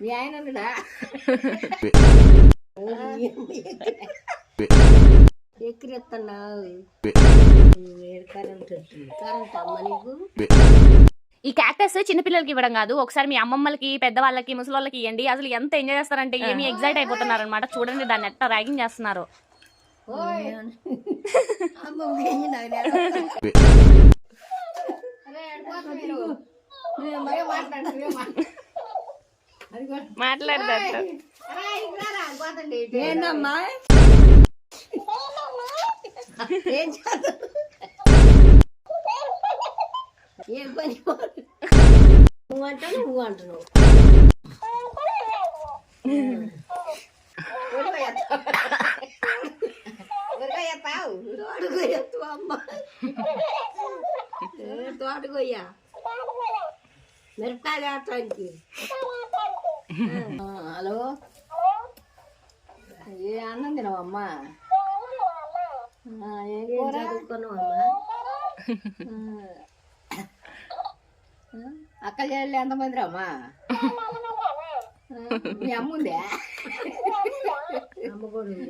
మీ ఆయన ఉన్నాడా? ఎక్కిరెత్తన్నావు కరెంట్ అమ్మ నీకు. ఈ క్యాక్టస్ చిన్నపిల్లలకి ఇవ్వడం కాదు, ఒకసారి మీ అమ్మమ్మలకి, పెద్దవాళ్ళకి, ముసలోళ్ళకి ఇవ్వండి. అసలు ఎంత ఎంజాయ్ చేస్తారంటే ఏమి ఎగ్జైట్ అయిపోతున్నారు అనమాట. చూడండి దాన్ని ఎట్లా ర్యాగింగ్ చేస్తున్నారు. మాట్లాడదా ఏంటమ్మా ఏం చేద్దాం? ఏం పని నువ్వు అంటావు, నువ్వు అంటున్నావు. అమ్మ తోటకొయ్యా మిరపకాయలు వేస్తానికి. హలో, ఏ అన్నం తినవమ్మా? ఏం చదువుకున్నావమ్మా? అక్క చెల్లెలు ఎంతమంది రమ్మా? మీ అమ్మ ఉందే? అమ్మ కూడా ఉంది.